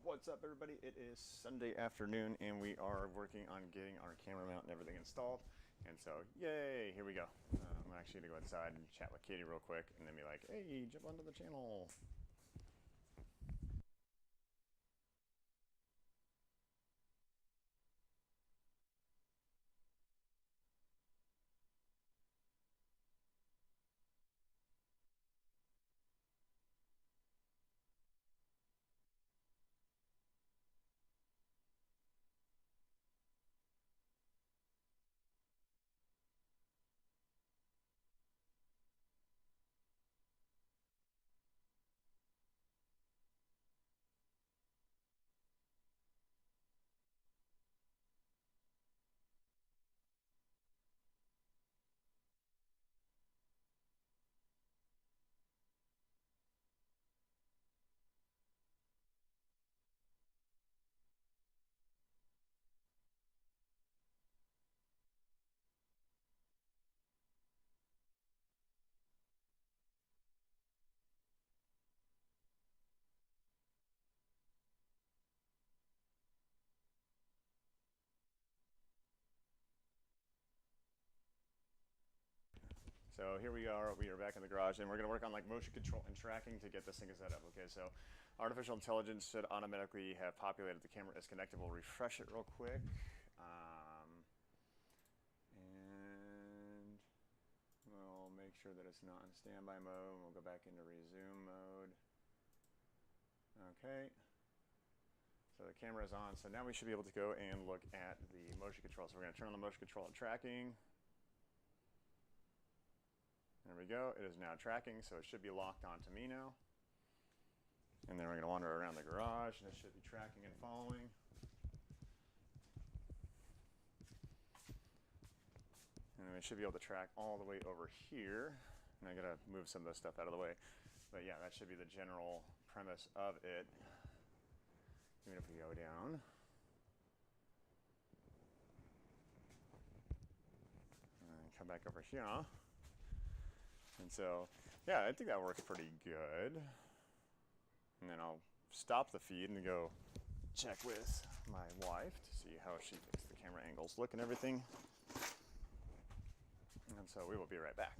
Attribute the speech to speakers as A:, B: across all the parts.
A: What's up, everybody? It is Sunday afternoon and we are working on getting our camera mount and everything installed. And so, yay, here we go. I'm actually gonna go outside and chat with Katie real quick and then be like, hey, jump onto the channel. So here we are back in the garage and we're gonna work on like motion control and tracking to get this thing set up. Okay, so artificial intelligence should automatically have populated the camera as connected. We'll refresh it real quick. And we'll make sure that it's not in standby mode. We'll go back into resume mode. Okay. So the camera is on. So now we should be able to go and look at the motion control. So we're gonna turn on the motion control and tracking. There we go, it is now tracking, so it should be locked onto me now. And then we're gonna wander around the garage and it should be tracking and following. And then we should be able to track all the way over here. And I gotta move some of this stuff out of the way. But yeah, that should be the general premise of it. Even if we go down. And come back over here. And so, yeah, I think that works pretty good. And then I'll stop the feed and go check with my wife to see how she thinks the camera angles look and everything. And so we will be right back.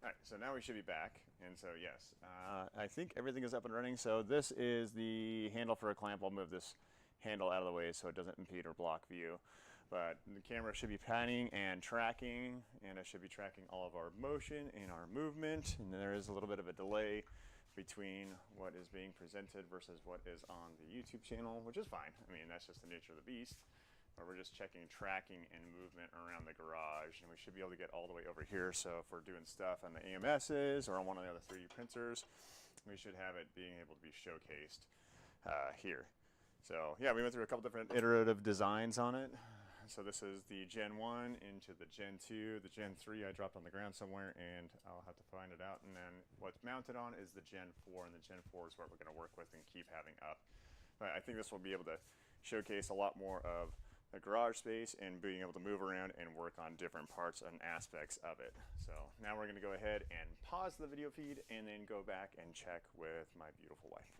A: All right, so now we should be back. And so yes, I think everything is up and running. So this is the handle for a clamp. I'll move this handle out of the way so it doesn't impede or block view. But the camera should be panning and tracking, and it should be tracking all of our motion and our movement. And there is a little bit of a delay between what is being presented versus what is on the YouTube channel, which is fine. I mean, that's just the nature of the beast. But we're just checking tracking and movement around the garage, and we should be able to get all the way over here. So if we're doing stuff on the AMSs or on one of the other 3D printers, we should have it being able to be showcased here. So yeah, we went through a couple different iterative designs on it. So this is the Gen 1 into the Gen 2. The Gen 3 I dropped on the ground somewhere, and I'll have to find it out. And then what's mounted on is the Gen 4, and the Gen 4 is what we're going to work with and keep having up. But I think this will be able to showcase a lot more of the garage space and being able to move around and work on different parts and aspects of it. So now we're going to go ahead and pause the video feed and then go back and check with my beautiful wife.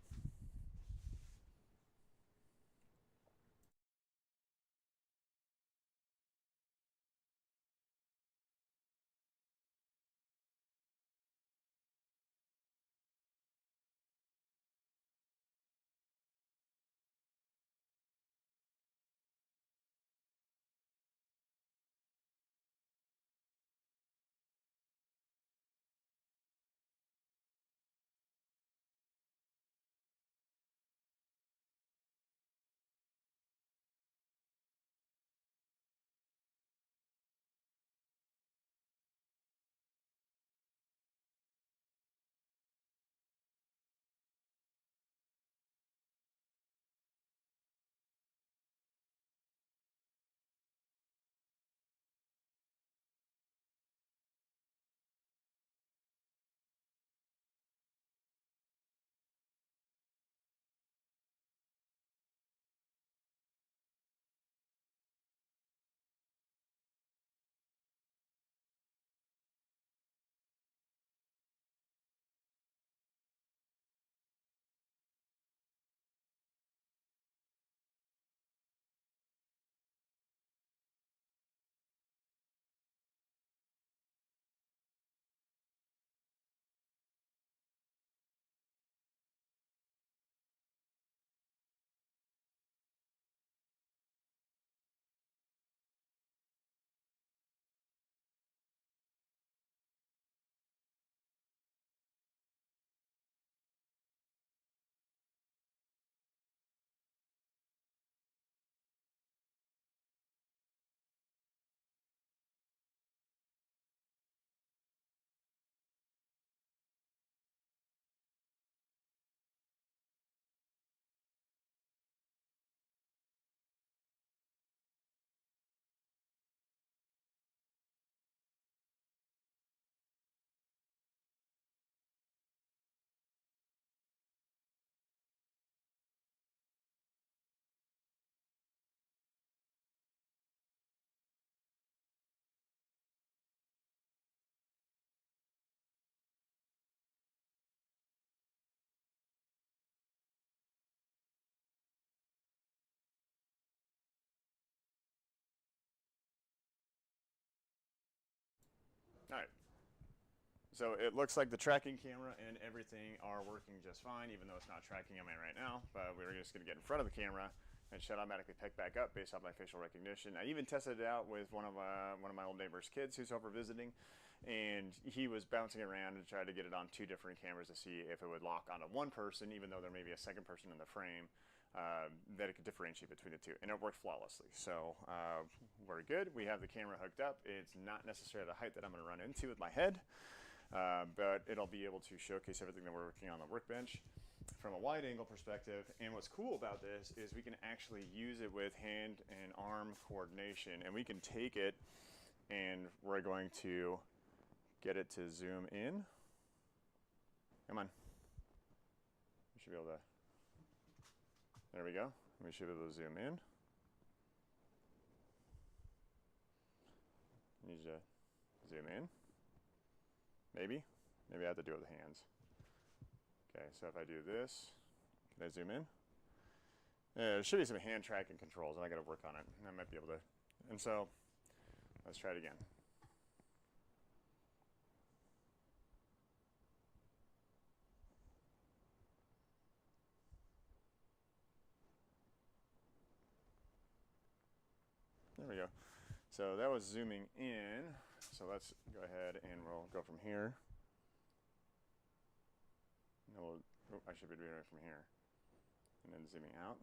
A: All right. So it looks like the tracking camera and everything are working just fine, even though it's not tracking me right now. But we're just going to get in front of the camera, and it should automatically pick back up based on my facial recognition. I even tested it out with one of my old neighbor's kids who's over visiting, and he was bouncing around and tried to get it on 2 different cameras to see if it would lock onto one person, even though there may be a second person in the frame. That it could differentiate between the 2, and it worked flawlessly. So we're good. We have the camera hooked up. It's not necessarily the height that I'm going to run into with my head, but it'll be able to showcase everything that we're working on the workbench from a wide angle perspective. And what's cool about this is we can actually use it with hand and arm coordination, and we can take it and we're going to get it to zoom in. Come on. We should be able to. There we go. We should be able to zoom in. Need to zoom in. Maybe. Maybe I have to do it with the hands. Okay, so if I do this, can I zoom in? There should be some hand tracking controls, and I got to work on it. And I might be able to. And so, let's try it again. There we go. So that was zooming in. So let's go ahead and we'll go from here. And I should be doing it from here. And then zooming out.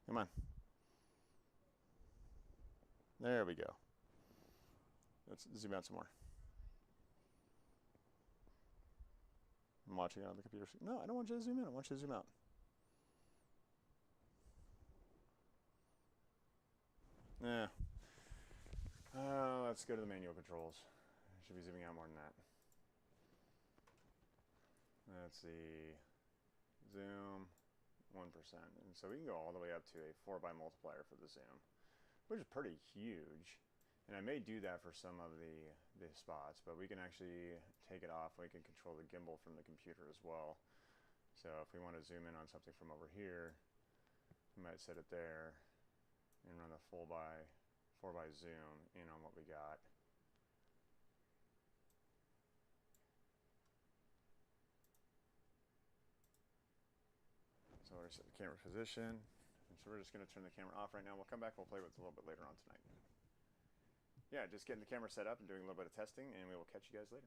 A: Come on. There we go. Let's zoom out some more. I'm watching it on the computer screen. No, I don't want you to zoom in. I want you to zoom out. Yeah. Let's go to the manual controls. I should be zooming out more than that. Let's see. Zoom 1%. And so we can go all the way up to a 4x multiplier for the zoom, which is pretty huge. And I may do that for some of the spots, but we can actually take it off. We can control the gimbal from the computer as well. So if we want to zoom in on something from over here, we might set it there and run a 4x zoom in on what we got. So we're set the camera position. And so we're just going to turn the camera off right now. We'll come back, we'll play with it a little bit later on tonight. Yeah, just getting the camera set up and doing a little bit of testing, and we will catch you guys later.